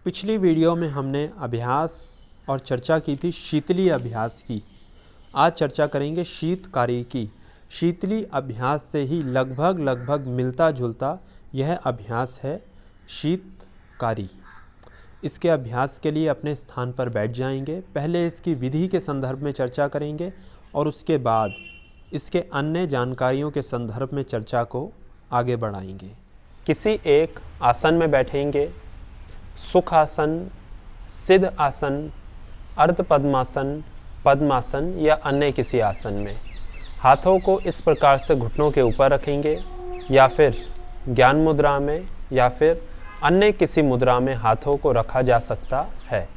पिछली वीडियो में हमने अभ्यास और चर्चा की थी शीतली अभ्यास की। आज चर्चा करेंगे शीतकारी की। शीतली अभ्यास से ही लगभग मिलता जुलता यह अभ्यास है शीतकारी। इसके अभ्यास के लिए अपने स्थान पर बैठ जाएंगे। पहले इसकी विधि के संदर्भ में चर्चा करेंगे और उसके बाद इसके अन्य जानकारियों के संदर्भ में चर्चा को आगे बढ़ाएंगे। किसी एक आसन में बैठेंगे। सुखासन, सिद्ध आसन, अर्ध पद्मासन, पद्मासन या अन्य किसी आसन में हाथों को इस प्रकार से घुटनों के ऊपर रखेंगे या फिर ज्ञान मुद्रा में या फिर अन्य किसी मुद्रा में हाथों को रखा जा सकता है।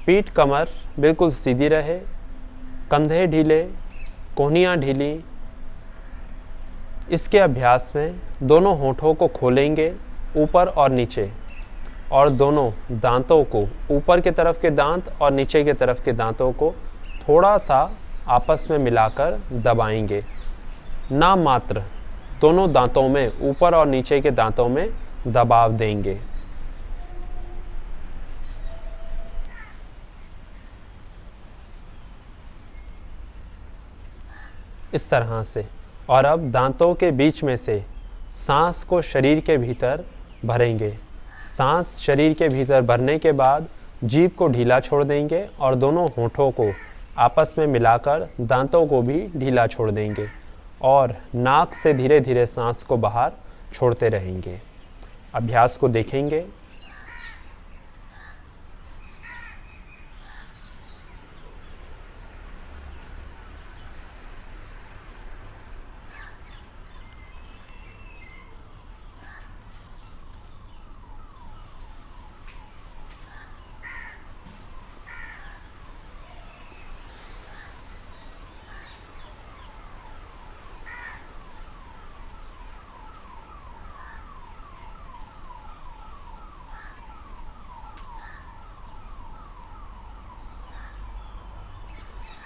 पीठ कमर बिल्कुल सीधी रहे, कंधे ढीले, कोहनियाँ ढीली। इसके अभ्यास में दोनों होठों को खोलेंगे ऊपर और नीचे और दोनों दांतों को, ऊपर के तरफ के दांत और नीचे के तरफ के दांतों को थोड़ा सा आपस में मिलाकर दबाएंगे। नाम मात्र दोनों दांतों में, ऊपर और नीचे के दांतों में दबाव देंगे। इस तरह से। और अब दांतों के बीच में से सांस को शरीर के भीतर भरेंगे। सांस शरीर के भीतर भरने के बाद जीभ को ढीला छोड़ देंगे और दोनों होठों को आपस में मिलाकर दांतों को भी ढीला छोड़ देंगे और नाक से धीरे धीरे सांस को बाहर छोड़ते रहेंगे। अभ्यास को देखेंगे।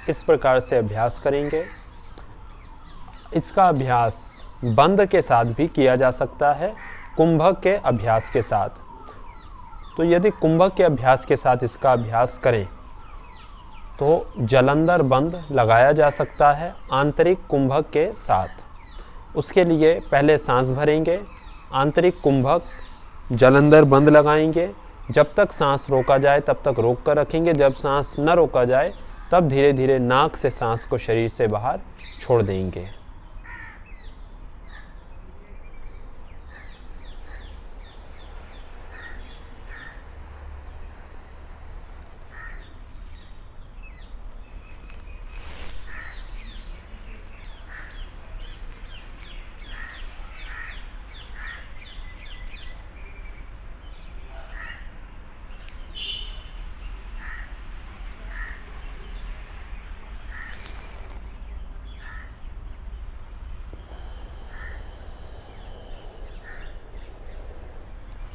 इस प्रकार से अभ्यास करेंगे। इसका अभ्यास बंद के साथ भी किया जा सकता है, कुंभक के अभ्यास के साथ। तो यदि कुंभक के अभ्यास के साथ इसका अभ्यास करें तो जलंधर बंद लगाया जा सकता है आंतरिक कुंभक के साथ। उसके लिए पहले सांस भरेंगे, आंतरिक कुंभक जलंधर बंद लगाएंगे। जब तक सांस रोका जाए तब तक रोक कर रखेंगे। जब सांस न रोका जाए तब धीरे धीरे नाक से सांस को शरीर से बाहर छोड़ देंगे।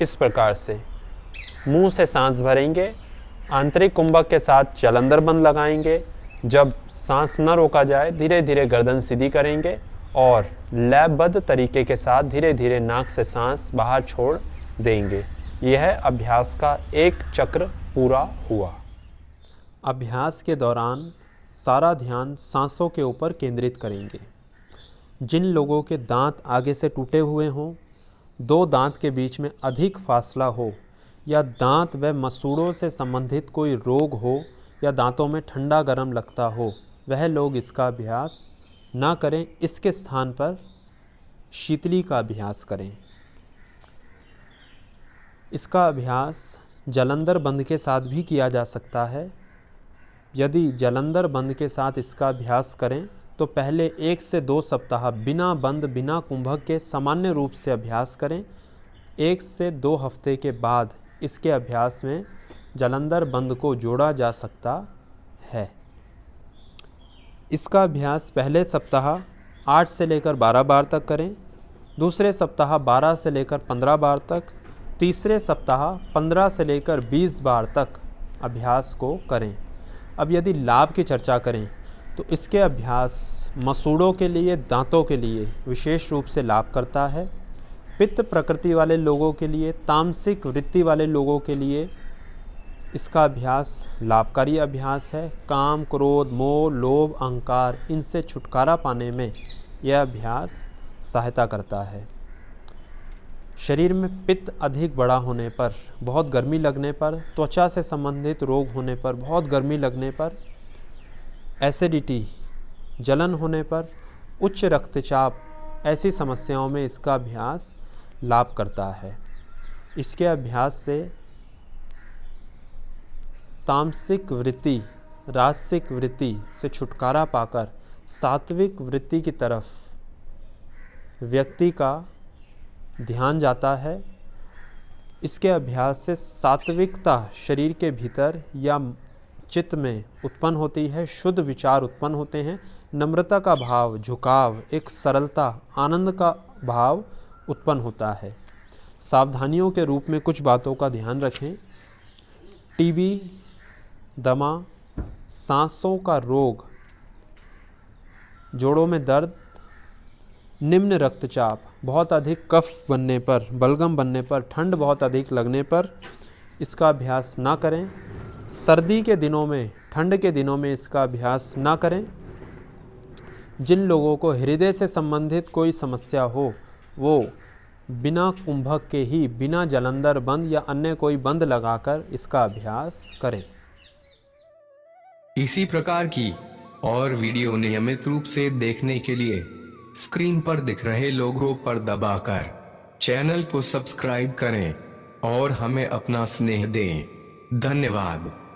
इस प्रकार से मुंह से सांस भरेंगे, आंतरिक कुंभक के साथ जलंधर बंद लगाएंगे। जब सांस न रोका जाए धीरे धीरे गर्दन सीधी करेंगे और लयबद्ध तरीके के साथ धीरे धीरे नाक से सांस बाहर छोड़ देंगे। यह अभ्यास का एक चक्र पूरा हुआ। अभ्यास के दौरान सारा ध्यान सांसों के ऊपर केंद्रित करेंगे। जिन लोगों के दांत आगे से टूटे हुए हों, दो दांत के बीच में अधिक फासला हो या दांत व मसूड़ों से संबंधित कोई रोग हो या दांतों में ठंडा गर्म लगता हो, वह लोग इसका अभ्यास ना करें। इसके स्थान पर शीतली का अभ्यास करें। इसका अभ्यास जलंधर बंद के साथ भी किया जा सकता है। यदि जलंधर बंद के साथ इसका अभ्यास करें तो पहले 1 से 2 सप्ताह बिना बंद, बिना कुंभक के सामान्य रूप से अभ्यास करें। 1 से 2 हफ्ते के बाद इसके अभ्यास में जलंधर बंद को जोड़ा जा सकता है। इसका अभ्यास पहले सप्ताह 8 से लेकर 12 बार तक करें, दूसरे सप्ताह 12 से लेकर 15 बार तक, तीसरे सप्ताह 15 से लेकर 20 बार तक अभ्यास को करें। अब यदि लाभ की चर्चा करें तो इसके अभ्यास मसूड़ों के लिए, दांतों के लिए विशेष रूप से लाभ करता है। पित्त प्रकृति वाले लोगों के लिए, तामसिक वृत्ति वाले लोगों के लिए इसका अभ्यास लाभकारी अभ्यास है। काम, क्रोध, मोह, लोभ, अहंकार, इनसे छुटकारा पाने में यह अभ्यास सहायता करता है। शरीर में पित्त अधिक बड़ा होने पर, बहुत गर्मी लगने पर, त्वचा से संबंधित रोग होने पर, बहुत गर्मी लगने पर, एसिडिटी, जलन होने पर, उच्च रक्तचाप, ऐसी समस्याओं में इसका अभ्यास लाभ करता है। इसके अभ्यास से तामसिक वृत्ति, राजसिक वृत्ति से छुटकारा पाकर सात्विक वृत्ति की तरफ व्यक्ति का ध्यान जाता है। इसके अभ्यास से सात्विकता शरीर के भीतर या चित्त में उत्पन्न होती है, शुद्ध विचार उत्पन्न होते हैं, नम्रता का भाव, झुकाव, एक सरलता, आनंद का भाव उत्पन्न होता है। सावधानियों के रूप में कुछ बातों का ध्यान रखें। टीबी, दमा, सांसों का रोग, जोड़ों में दर्द, निम्न रक्तचाप, बहुत अधिक कफ बनने पर, बलगम बनने पर, ठंड बहुत अधिक लगने पर इसका अभ्यास ना करें। सर्दी के दिनों में, ठंड के दिनों में इसका अभ्यास ना करें। जिन लोगों को हृदय से संबंधित कोई समस्या हो वो बिना कुंभक के ही, बिना जालंधर बंद या अन्य कोई बंद लगाकर इसका अभ्यास करें। इसी प्रकार की और वीडियो नियमित रूप से देखने के लिए स्क्रीन पर दिख रहे लोगों पर दबाकर चैनल को सब्सक्राइब करें और हमें अपना स्नेह दें। धन्यवाद।